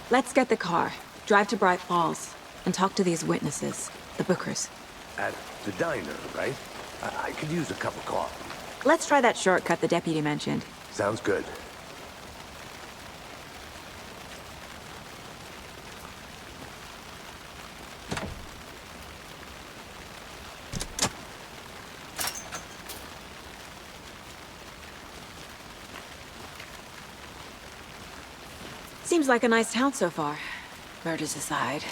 Let's get the car, drive to Bright Falls, and talk to these witnesses, the Bookers. At the diner, right? I could use a cup of coffee. Let's try that shortcut the deputy mentioned. Sounds good. Seems like a nice town so far. Murders aside.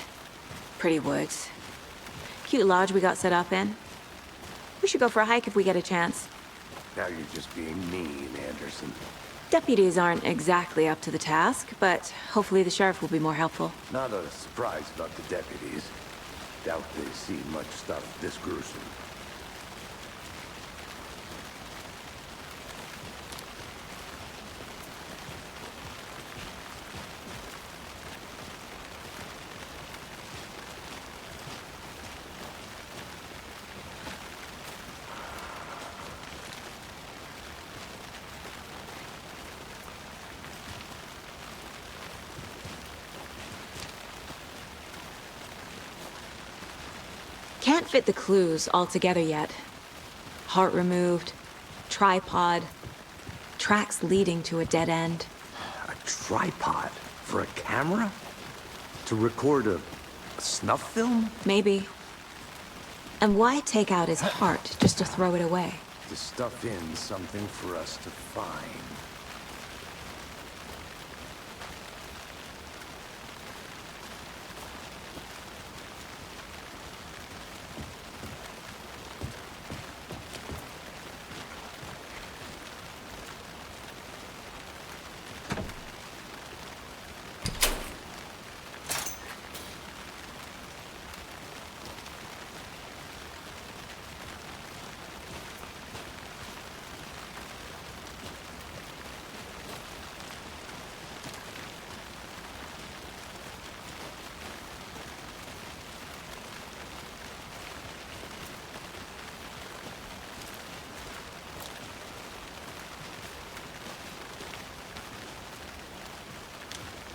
Pretty woods. Cute lodge we got set up in. We should go for a hike if we get a chance. Now you're just being mean, Anderson. Deputies aren't exactly up to the task, but hopefully the sheriff will be more helpful. Not a surprise about the deputies. Doubt they see much stuff this gruesome. Can't fit the clues all together yet. Heart removed, tripod, tracks leading to a dead end. A tripod? For a camera? To record a snuff film? Maybe. And why take out his heart just to throw it away? To stuff in something for us to find.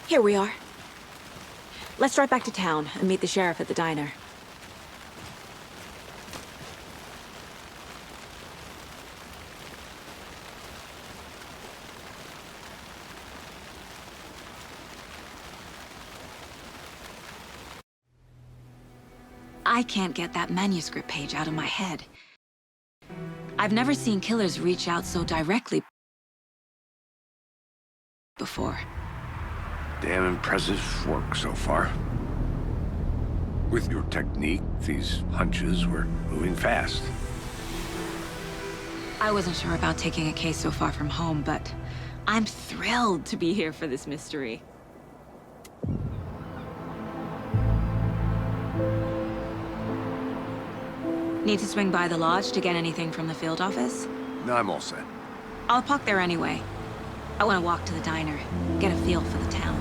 Here we are. Let's drive back to town and meet the sheriff at the diner. I can't get that manuscript page out of my head. I've never seen killers reach out so directly before. Damn impressive work so far. With your technique, these hunches were moving fast. I wasn't sure about taking a case so far from home, but I'm thrilled to be here for this mystery. Need to swing by the lodge to get anything from the field office? No, I'm all set. I'll park there anyway. I want to walk to the diner, get a feel for the town.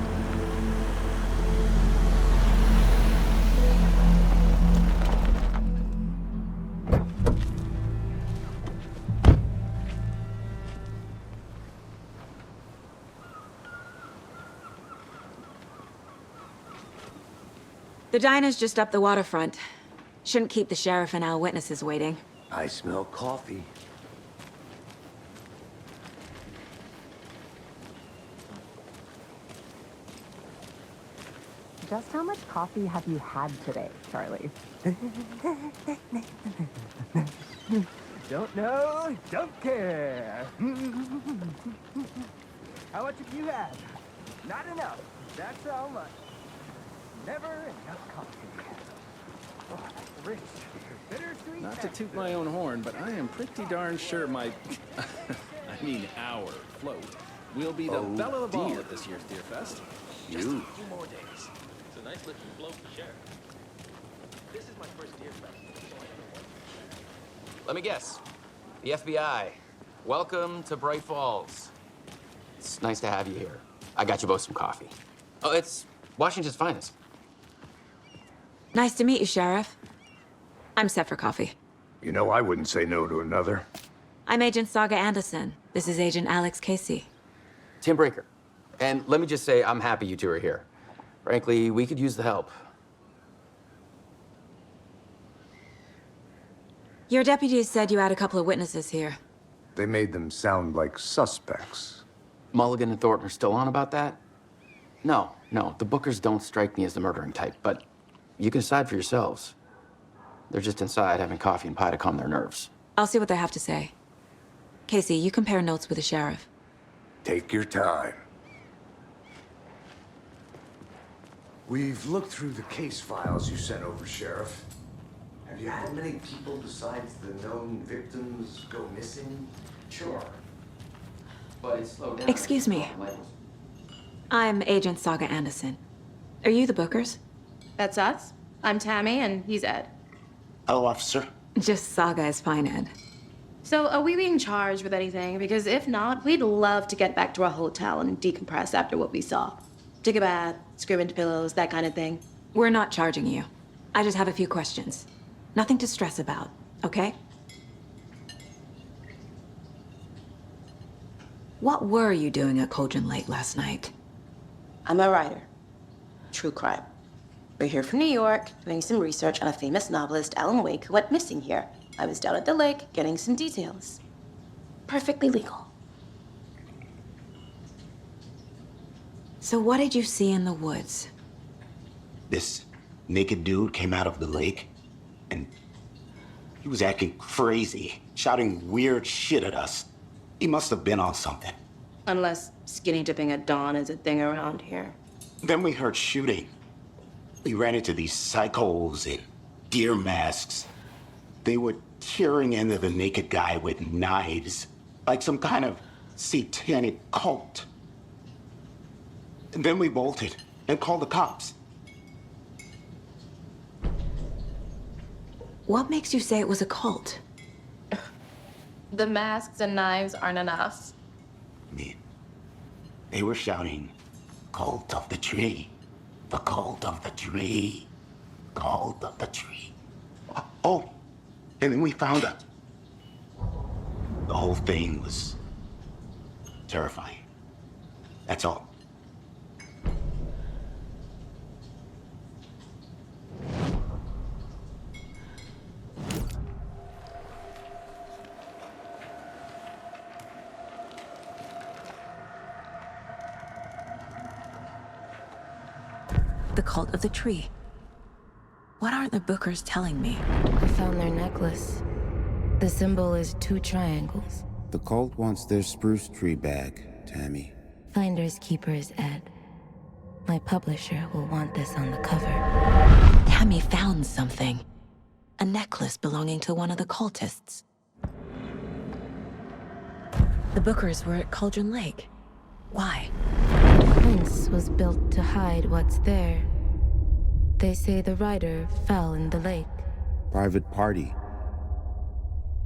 The diner's just up the waterfront. Shouldn't keep the sheriff and our witnesses waiting. I smell coffee. Just how much coffee have you had today, Charlie? Don't know, don't care. How much have you had? Not enough. That's how much. Never enough coffee. Oh, that's rich. Bittersweet. Not to toot my own horn, but I am pretty darn sure my, I mean our float will be the belle of the ball at this year's Deer Fest. Just a few more days. It's a nice looking float to share. This is my first Deer Fest. Let me guess. The FBI. Welcome to Bright Falls. It's nice to have you here. I got you both some coffee. Oh, it's Washington's finest. Nice to meet you, Sheriff. I'm set for coffee. You know, I wouldn't say no to another. I'm Agent Saga Anderson. This is Agent Alex Casey. Tim Brinker. And let me just say, I'm happy you two are here. Frankly, we could use the help. Your deputies said you had a couple of witnesses here. They made them sound like suspects. Mulligan and Thornton are still on about that? No, the Bookers don't strike me as the murdering type, but you can decide for yourselves. They're just inside having coffee and pie to calm their nerves. I'll see what they have to say. Casey, you compare notes with the sheriff. Take your time. We've looked through the case files you sent over, Sheriff. Have you had many people besides the known victims go missing? Sure. But it's slowed down. Excuse me. I'm Agent Saga Anderson. Are you the Bookers? That's us. I'm Tammy, and he's Ed. Hello, officer. Just Saga is fine, Ed. So, are we being charged with anything? Because if not, we'd love to get back to our hotel and decompress after what we saw. Take a bath, scream into pillows, that kind of thing. We're not charging you. I just have a few questions. Nothing to stress about, okay? What were you doing at Cauldron Lake last night? I'm a writer. True crime. We're here from New York, doing some research on a famous novelist, Alan Wake, who went missing here. I was down at the lake, getting some details. Perfectly legal. So what did you see in the woods? This naked dude came out of the lake, and he was acting crazy, shouting weird shit at us. He must have been on something. Unless skinny dipping at dawn is a thing around here. Then we heard shooting. We ran into these psychos in deer masks. They were tearing into the naked guy with knives, like some kind of satanic cult. And then we bolted and called the cops. What makes you say it was a cult? The masks and knives aren't enough. I mean, they were shouting, "Cult of the tree, the cult of the tree, cult of the tree." Oh, and then we found her. The whole thing was terrifying. That's all. The cult of the tree. What aren't the Bookers telling me? I found their necklace. The symbol is 2 triangles. The cult wants their spruce tree back, Tammy. Finders keepers, Ed. My publisher will want this on the cover. Tammy found something. A necklace belonging to one of the cultists. The Bookers were at Cauldron Lake. Why? The fence was built to hide what's there. They say the writer fell in the lake. Private party.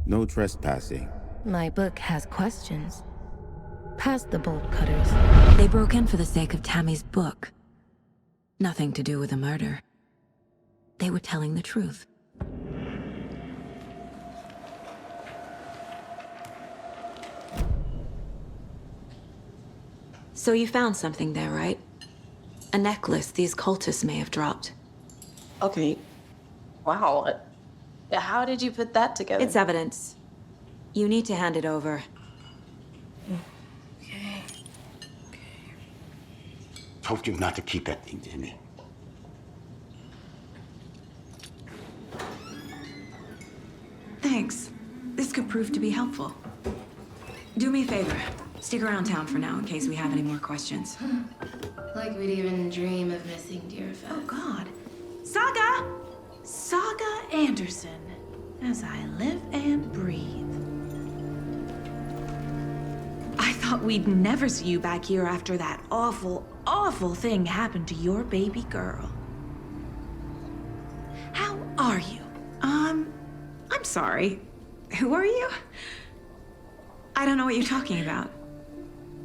No trespassing. My book has questions. Past the bolt cutters. They broke in for the sake of Tammy's book. Nothing to do with a murder. They were telling the truth. So you found something there, right? A necklace these cultists may have dropped. Okay. Wow. How did you put that together? It's evidence. You need to hand it over. Told you not to keep that thing to me. Thanks. This could prove to be helpful. Do me a favor. Stick around town for now in case we have any more questions. Like we'd even dream of missing dear Fez. Oh, God. Saga! Saga Anderson. As I live and breathe. I thought we'd never see you back here after that awful, awful thing happened to your baby girl. How are you? I'm sorry. Who are you? I don't know what you're talking about.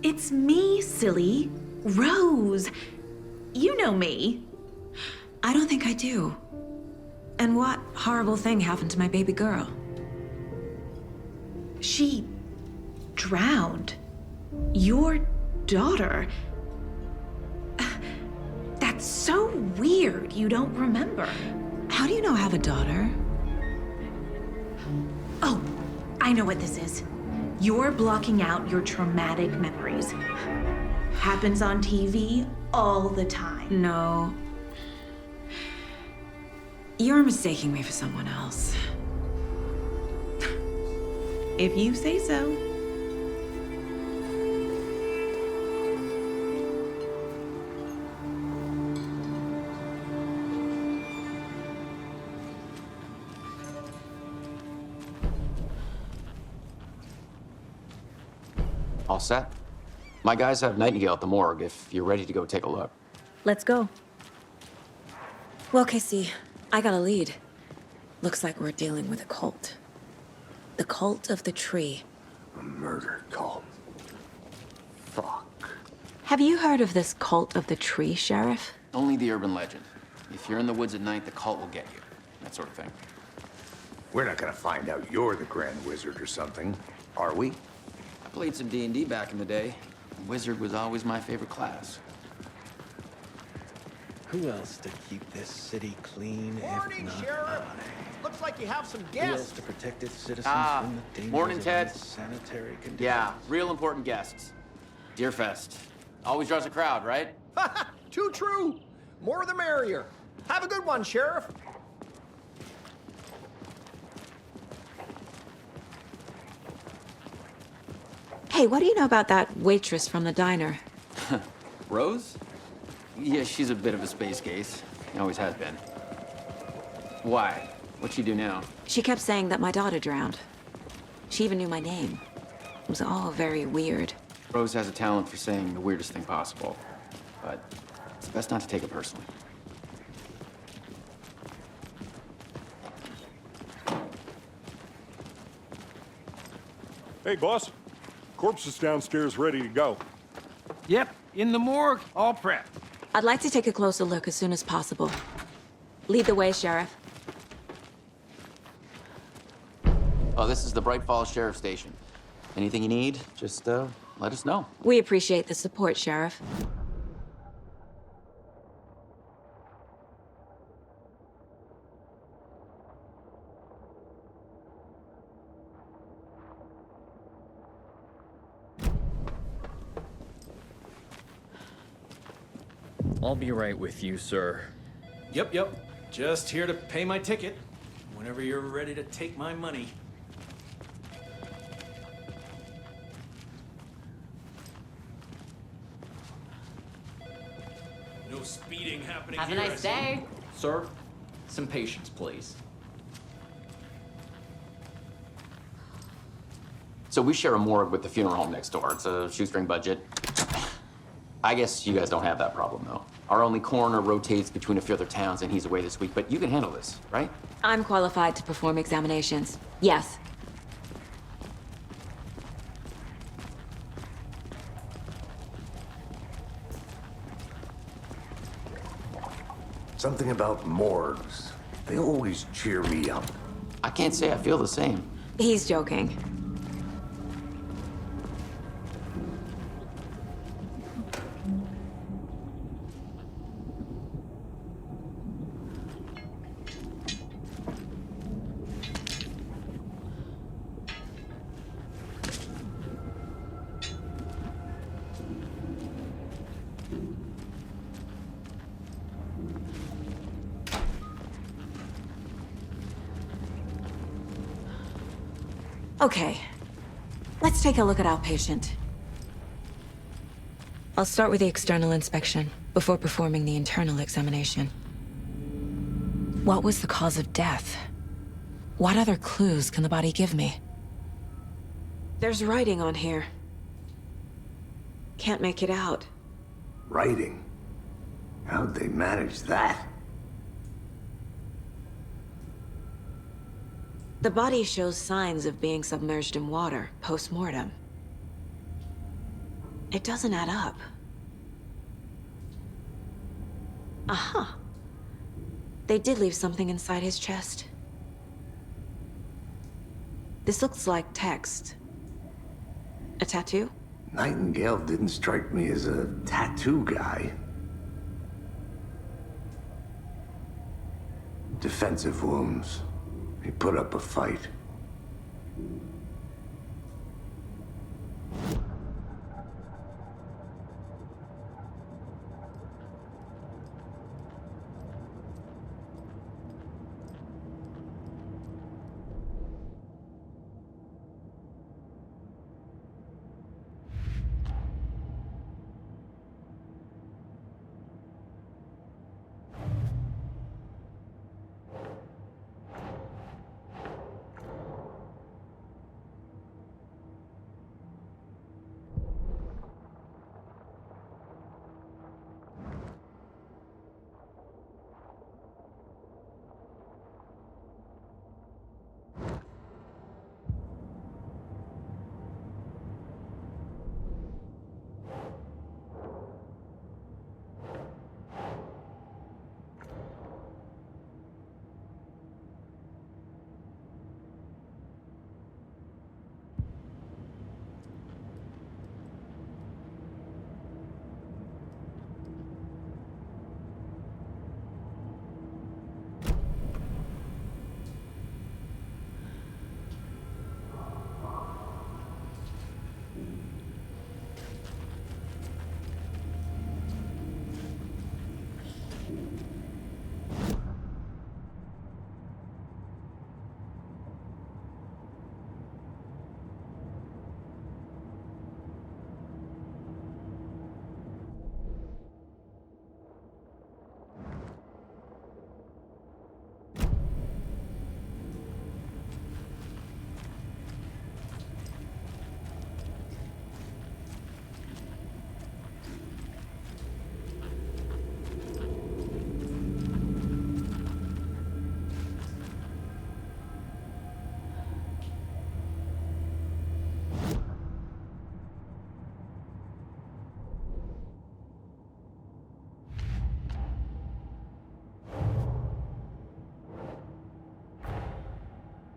It's me, silly. Rose. You know me. I don't think I do. And what horrible thing happened to my baby girl? She drowned. Your daughter. That's so weird you don't remember. How do you know I have a daughter? Oh, I know what this is. You're blocking out your traumatic memories. Happens on TV all the time. No. You're mistaking me for someone else. If you say so. All set? My guys have Nightingale at the morgue if you're ready to go take a look. Let's go. Well, Casey, I got a lead. Looks like we're dealing with a cult. The cult of the tree. A murder cult. Fuck. Have you heard of this cult of the tree, Sheriff? Only the urban legend. If you're in the woods at night, the cult will get you. That sort of thing. We're not gonna find out you're the Grand Wizard or something, are we? I played some D&D back in the day. Wizard was always my favorite class. Who else to keep this city clean Morning, if not Sheriff. I? Looks like you have some Who else guests. to protect its citizens from the dangers morning, of Ted. sanitary conditions? Yeah, real important guests. Deerfest. Always draws a crowd, right? Too true. More the merrier. Have a good one, Sheriff. Hey, what do you know about that waitress from the diner? Rose? Yeah, she's a bit of a space case. Always has been. Why? What'd she do now? She kept saying that my daughter drowned. She even knew my name. It was all very weird. Rose has a talent for saying the weirdest thing possible. But it's best not to take it personally. Hey, boss. Corpse is downstairs ready to go. Yep, in the morgue, all prepped. I'd like to take a closer look as soon as possible. Lead the way, Sheriff. Oh, this is the Bright Falls Sheriff Station. Anything you need, just let us know. We appreciate the support, Sheriff. I'll be right with you, sir. Yep. Just here to pay my ticket. Whenever you're ready to take my money. No speeding happening Have a here, nice day. Sir, some patience, please. So we share a morgue with the funeral home next door. It's a shoestring budget. I guess you guys don't have that problem, though. Our only coroner rotates between a few other towns, and he's away this week, but you can handle this, right? I'm qualified to perform examinations. Yes. Something about morgues. They always cheer me up. I can't say I feel the same. He's joking. Okay, let's take a look at our patient. I'll start with the external inspection before performing the internal examination. What was the cause of death? What other clues can the body give me? There's writing on here. Can't make it out. Writing? How'd they manage that? The body shows signs of being submerged in water post-mortem. It doesn't add up. Aha. They did leave something inside his chest. This looks like text. A tattoo? Nightingale didn't strike me as a tattoo guy. Defensive wounds. He put up a fight.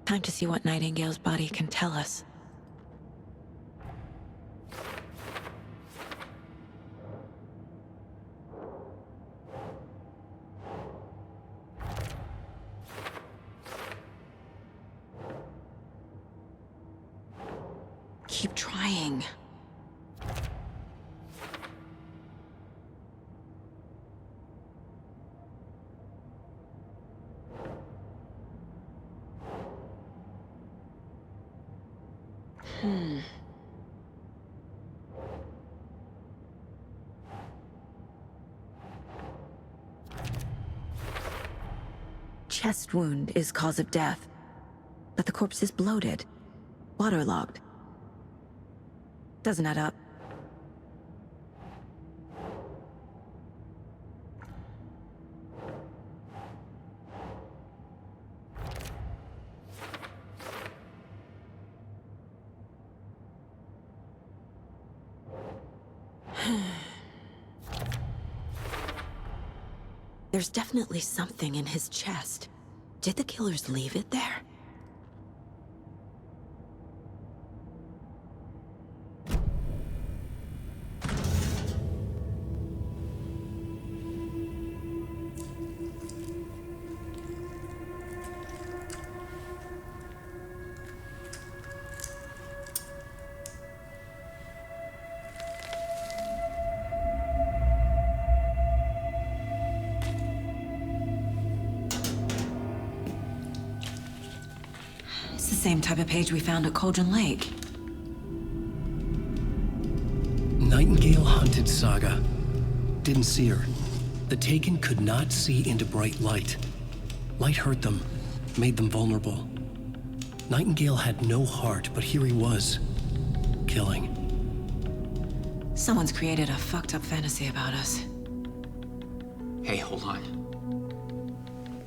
Time to see what Nightingale's body can tell us. Keep trying. Chest wound is cause of death, but the corpse is bloated, waterlogged. Doesn't add up. There's definitely something in his chest. Did the killers leave it there? Same type of page we found at Cauldron Lake. Nightingale hunted Saga. Didn't see her. The Taken could not see into bright light. Light hurt them, made them vulnerable. Nightingale had no heart, but here he was, killing. Someone's created a fucked up fantasy about us. Hey, hold on.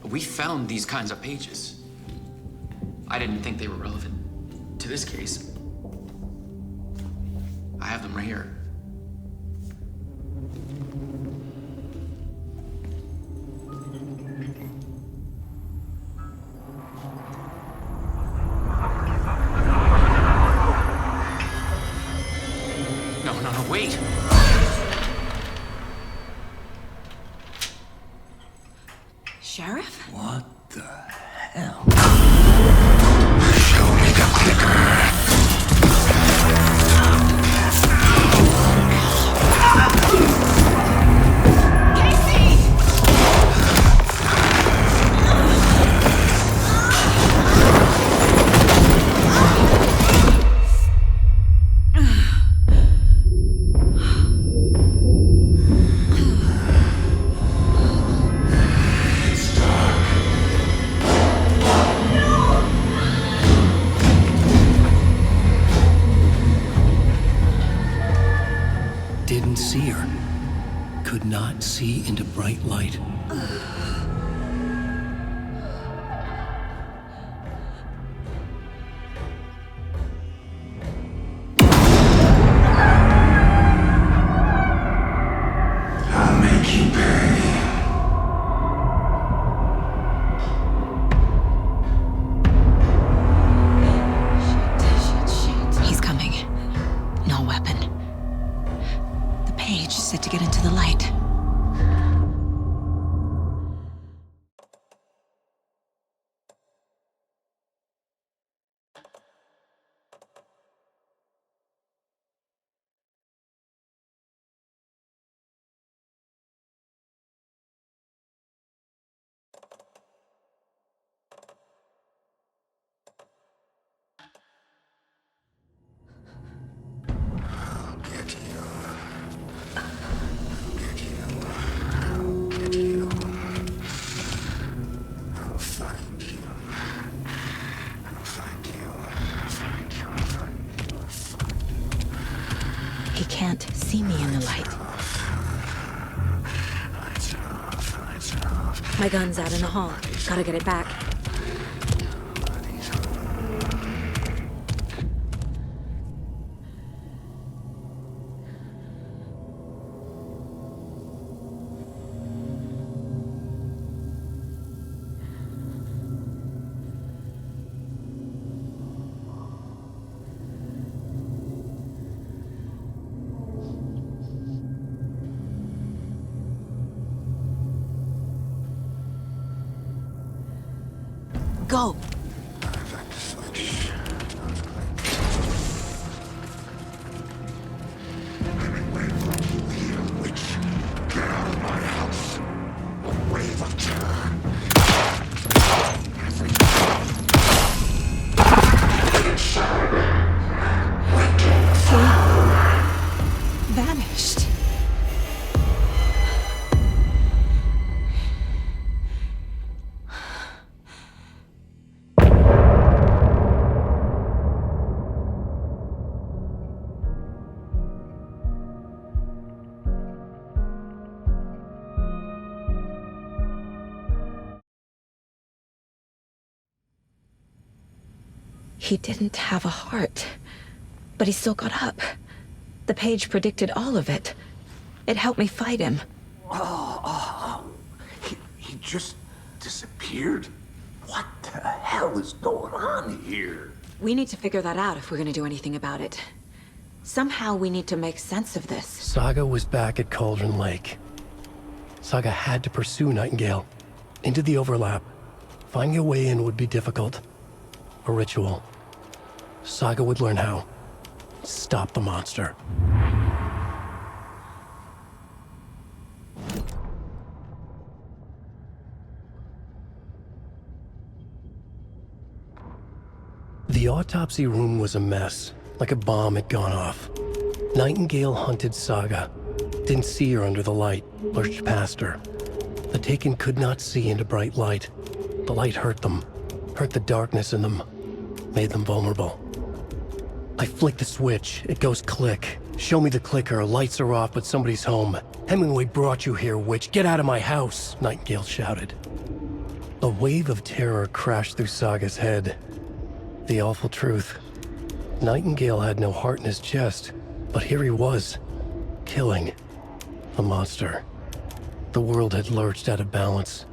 We found these kinds of pages. I didn't think they were relevant to this case. I have them right here. No, wait! Sheriff? What the hell? Show me the clicker. Didn't see her. Could not see into bright light. I'll make you pay. He's coming. No weapon. The page is set to get into the light. He can't see me in the light. My gun's out in the hall. Gotta get it back. Go! Vanished. He didn't have a heart, but he still got up. The page predicted all of it. It helped me fight him. He just disappeared? What the hell is going on here? We need to figure that out if we're gonna do anything about it. Somehow we need to make sense of this. Saga was back at Cauldron Lake. Saga had to pursue Nightingale. Into the overlap. Finding a way in would be difficult. A ritual. Saga would learn how. Stop the monster. The autopsy room was a mess, like a bomb had gone off. Nightingale hunted Saga. Didn't see her under the light, lurched past her. The Taken could not see into bright light. The light hurt them, hurt the darkness in them, made them vulnerable. I flick the switch, it goes click. Show me the clicker, lights are off, but somebody's home. Hemingway brought you here, witch. Get out of my house, Nightingale shouted. A wave of terror crashed through Saga's head. The awful truth. Nightingale had no heart in his chest, but here he was, killing a monster. The world had lurched out of balance.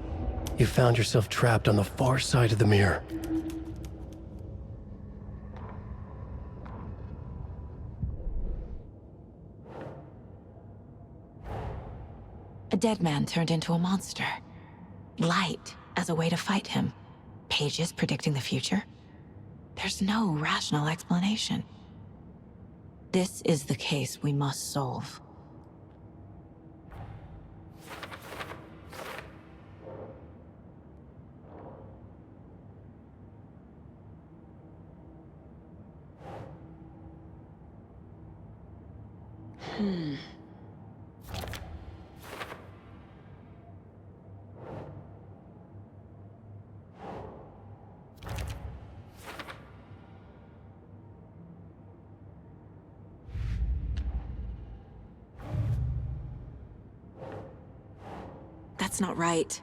You found yourself trapped on the far side of the mirror. A dead man turned into a monster. Light as a way to fight him. Pages predicting the future? There's no rational explanation. This is the case we must solve. That's not right.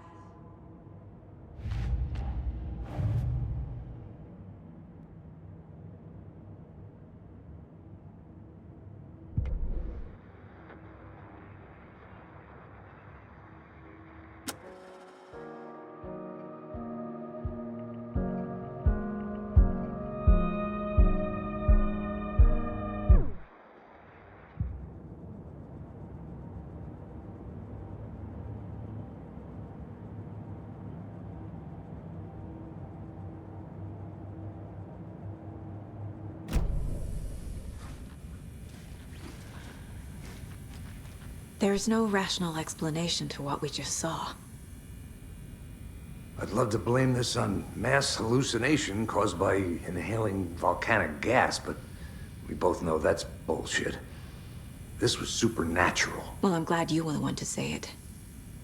There's no rational explanation to what we just saw. I'd love to blame this on mass hallucination caused by inhaling volcanic gas, but we both know that's bullshit. This was supernatural. Well, I'm glad you were the one to say it.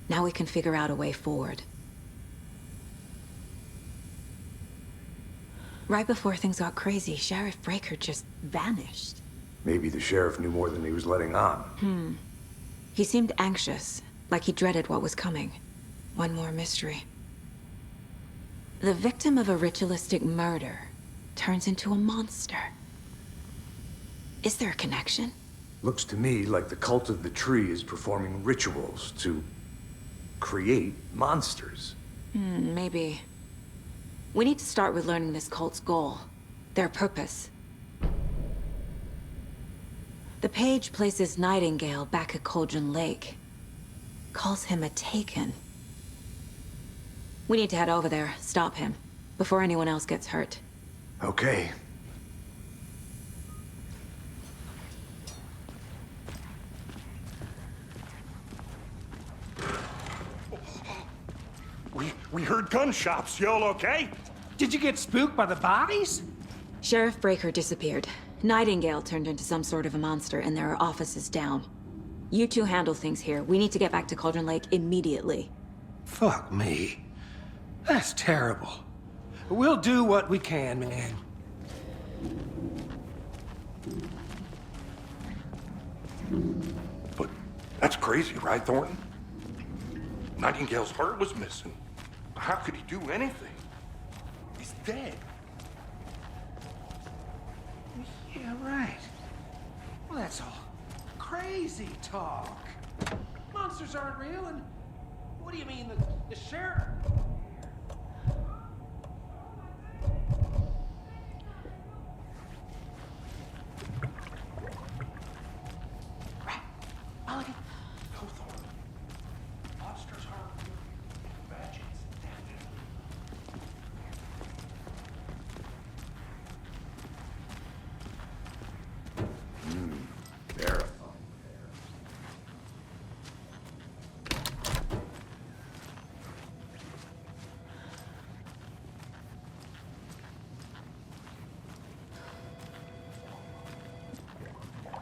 Now we can figure out a way forward. Right before things got crazy, Sheriff Breaker just vanished. Maybe the sheriff knew more than he was letting on. He seemed anxious, like he dreaded what was coming. One more mystery. The victim of a ritualistic murder turns into a monster. Is there a connection? Looks to me like the cult of the tree is performing rituals to create monsters. Maybe. We need to start with learning this cult's goal, their purpose. The page places Nightingale back at Cauldron Lake. Calls him a Taken. We need to head over there, stop him, before anyone else gets hurt. Okay. We heard gunshots. You all okay? Did you get spooked by the bodies? Sheriff Breaker disappeared. Nightingale turned into some sort of a monster, and there are offices down. You two handle things here. We need to get back to Cauldron Lake immediately. Fuck me. That's terrible. We'll do what we can, man. But that's crazy, right, Thornton? Nightingale's heart was missing. How could he do anything? He's dead. Yeah, right. Well, that's all crazy talk. Monsters aren't real, and what do you mean, the sheriff? Right. Mulligan. Go, Thornton. Monsters aren't real. Magic's dead.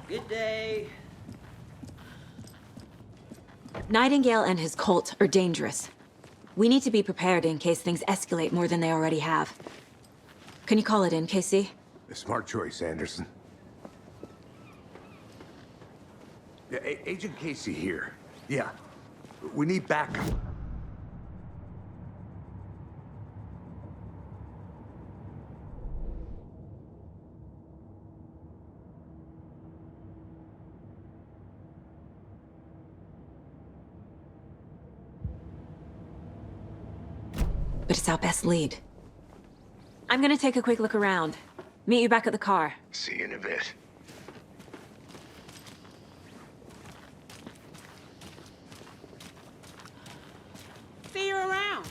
Good day. Nightingale and his cult are dangerous. We need to be prepared in case things escalate more than they already have. Can you call it in, KC? A smart choice, Anderson. Yeah, Agent Casey here. Yeah. We need backup. But it's our best lead. I'm gonna take a quick look around. Meet you back at the car. See you in a bit. See you around.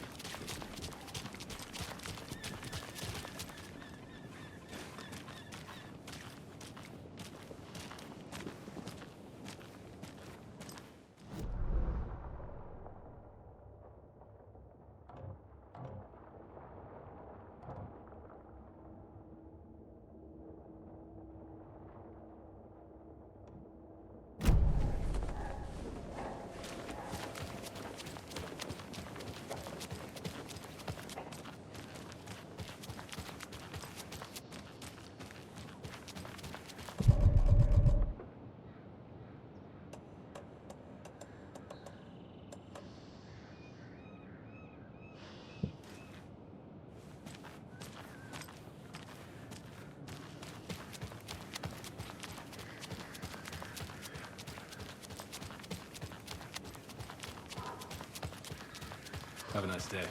Have a nice day.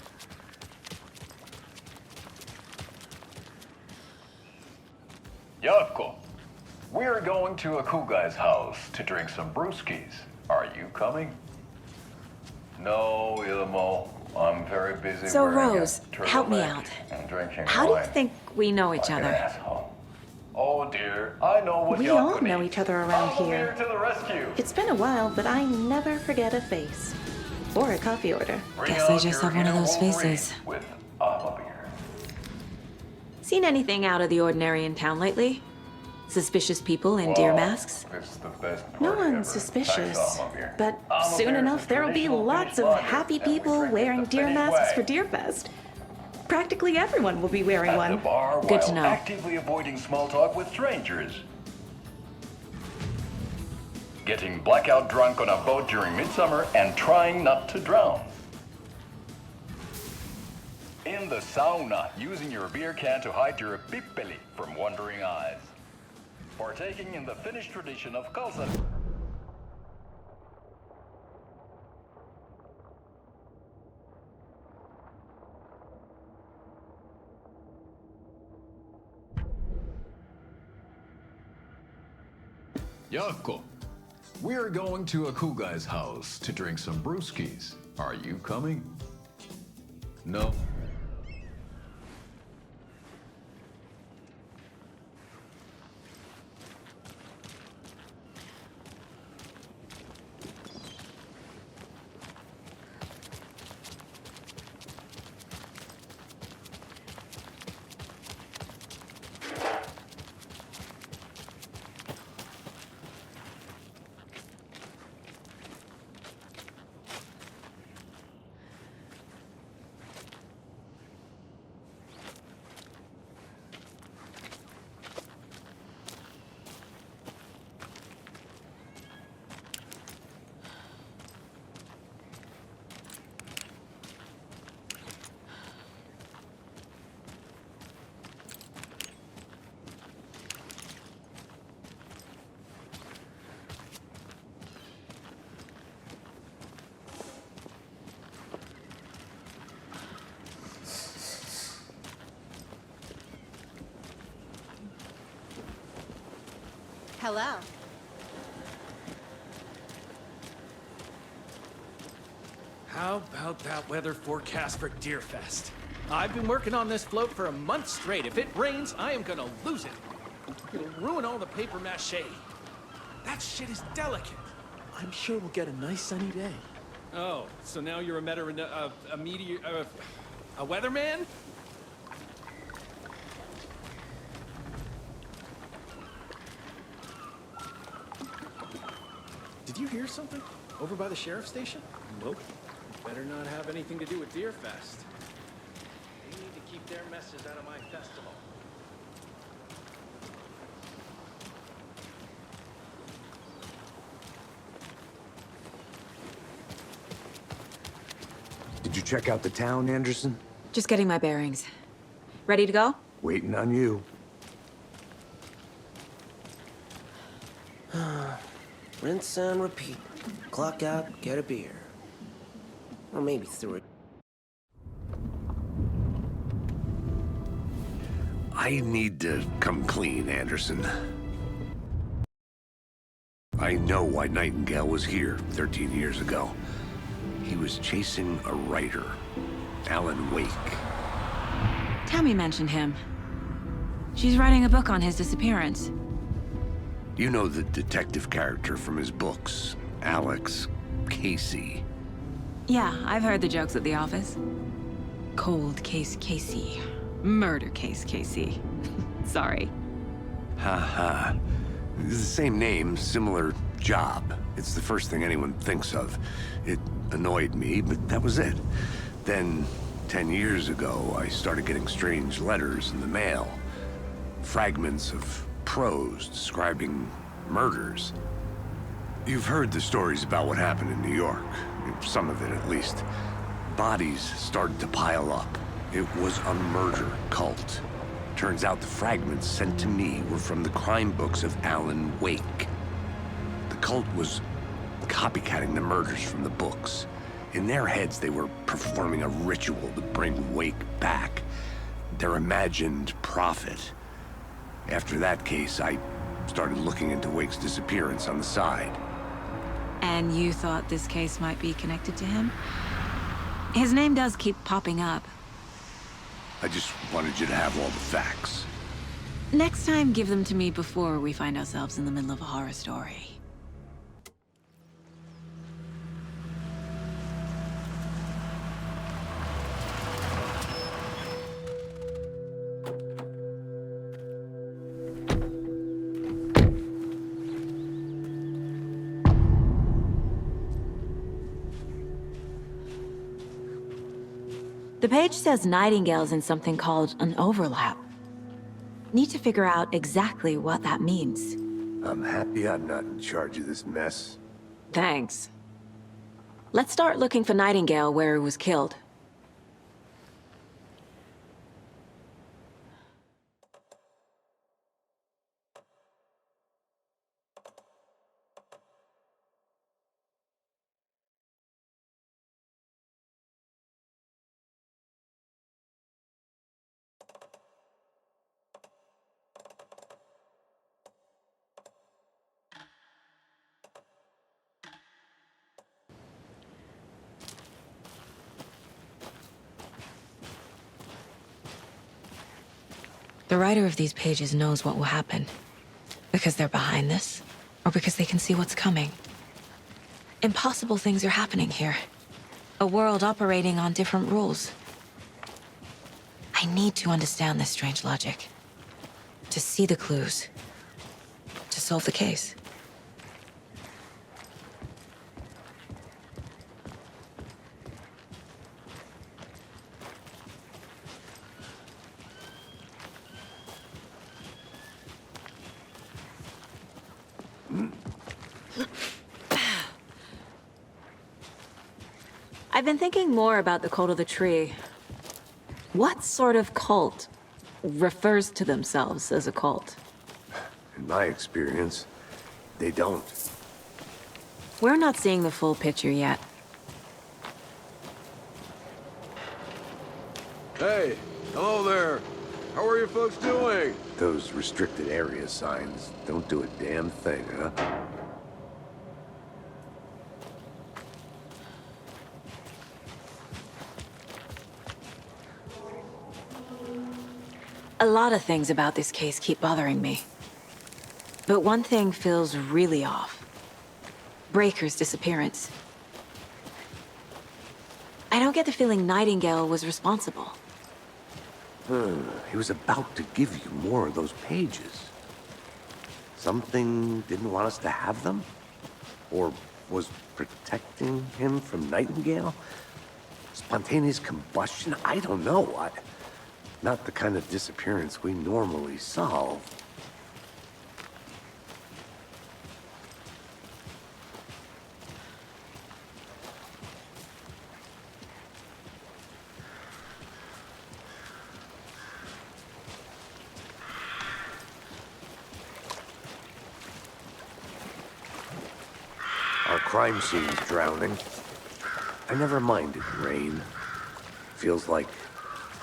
Yavko, we're going to a cool guy's house to drink some brewskis. Are you coming? No, Ilmo. I'm very busy. So, wearing a Rose, help me turtleneck out. and drinking How do you wine think we know each like an other? asshole. Oh dear, I know what We Yavko all know needs. each other around I'm here. here to the rescue. It's been a while, but I never forget a face. Or a coffee order. Guess I just have one of those faces. With a beer. Seen anything out of the ordinary in town lately? Suspicious people in deer masks? It's the best No party ever. one's suspicious. Thanks, Alma. But Alma soon beer is enough, a there will be traditional lots Finnish of lager, happy and we people drink it wearing the deer Finnish masks way. for Deerfest. Practically everyone will be wearing At one. the bar Good to while know. actively avoiding small talk with strangers. Getting blackout drunk on a boat during midsummer and trying not to drown. In the sauna, using your beer can to hide your pippeli from wandering eyes. Partaking in the Finnish tradition of kalsa. Yavko, we're going to a cool guy's house to drink some brewskis. Are you coming? No. Hello. How about that weather forecast for Deerfest? I've been working on this float for a month straight. If it rains, I am gonna lose it. It'll ruin all the paper mache. That shit is delicate. I'm sure we'll get a nice sunny day. Oh, so now you're a weatherman? Did you hear something? Over by the sheriff's station? Nope. Better not have anything to do with Deerfest. They need to keep their messes out of my festival. Did you check out the town, Anderson? Just getting my bearings. Ready to go? Waiting on you. Rinse and repeat. Clock out, get a beer. Or maybe 3. I need to come clean, Anderson. I know why Nightingale was here 13 years ago. He was chasing a writer, Alan Wake. Tammy mentioned him. She's writing a book on his disappearance. You know the detective character from his books, Alex Casey. Yeah, I've heard the jokes at the office. Cold case Casey. Murder case Casey. Sorry. Ha ha. It's the same name, similar job. It's the first thing anyone thinks of. It annoyed me, but that was it. Then, 10 years ago, I started getting strange letters in the mail. Fragments of prose describing murders. You've heard the stories about what happened in New York. Some of it, at least. Bodies started to pile up. It was a murder cult. Turns out the fragments sent to me were from the crime books of Alan Wake. The cult was copycatting the murders from the books. In their heads, they were performing a ritual to bring Wake back. Their imagined prophet. After that case, I started looking into Wake's disappearance on the side. And you thought this case might be connected to him? His name does keep popping up. I just wanted you to have all the facts. Next time, give them to me before we find ourselves in the middle of a horror story. The page says Nightingale's in something called an overlap. Need to figure out exactly what that means. I'm happy I'm not in charge of this mess. Thanks. Let's start looking for Nightingale where he was killed. The writer of these pages knows what will happen. Because they're behind this, or because they can see what's coming. Impossible things are happening here. A world operating on different rules. I need to understand this strange logic. To see the clues. To solve the case. I've been thinking more about the cult of the tree. What sort of cult refers to themselves as a cult? In my experience, they don't. We're not seeing the full picture yet. Hey, hello there. How are you folks doing? Those restricted area signs don't do a damn thing, huh? A lot of things about this case keep bothering me. But one thing feels really off. Breaker's disappearance. I don't get the feeling Nightingale was responsible. He was about to give you more of those pages. Something didn't want us to have them? Or was protecting him from Nightingale? Spontaneous combustion? I don't know. Not the kind of disappearance we normally solve. Our crime scene's drowning. I never minded rain. Feels like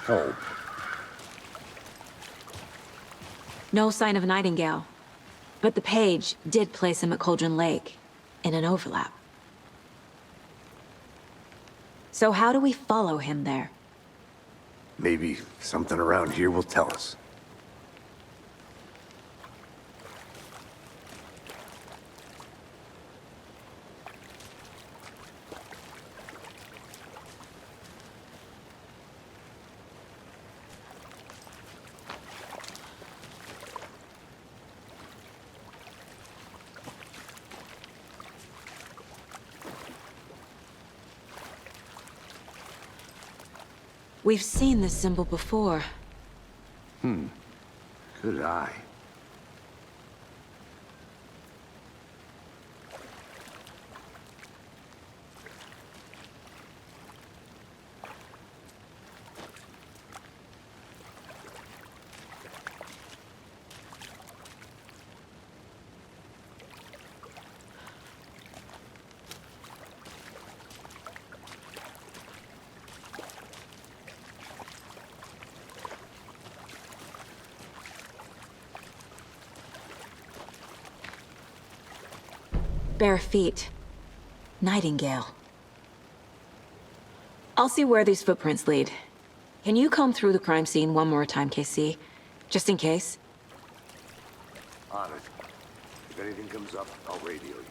home. No sign of Nightingale. But the page did place him at Cauldron Lake, in an overlap. So how do we follow him there? Maybe something around here will tell us. We've seen this symbol before. Good eye. Bare feet. Nightingale. I'll see where these footprints lead. Can you comb through the crime scene one more time, KC? Just in case? On it. If anything comes up, I'll radio you.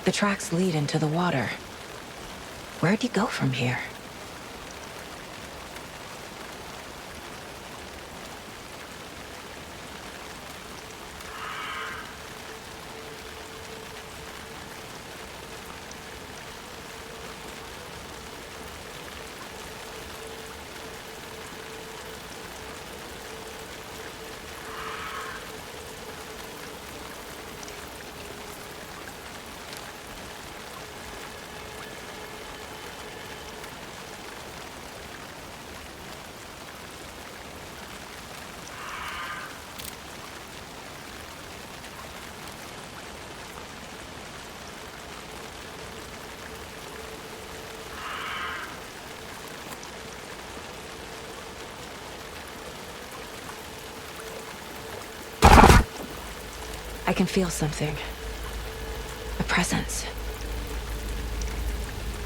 The tracks lead into the water. Where'd you go from here? I can feel something. A presence.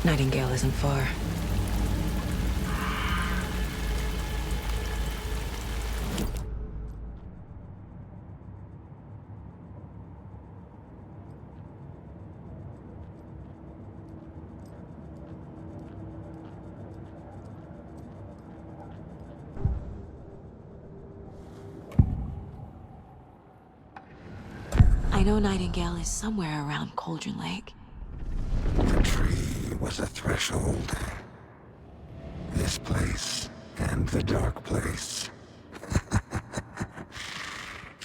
Nightingale isn't far. I know Nightingale is somewhere around Cauldron Lake. The tree was a threshold. This place and the dark place.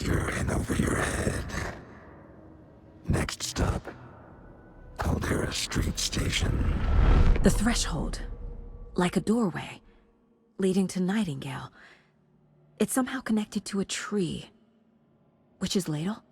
You're in over your head. Next stop, Caldera Street Station. The threshold. Like a doorway. Leading to Nightingale. It's somehow connected to a tree. Witch's Ladle?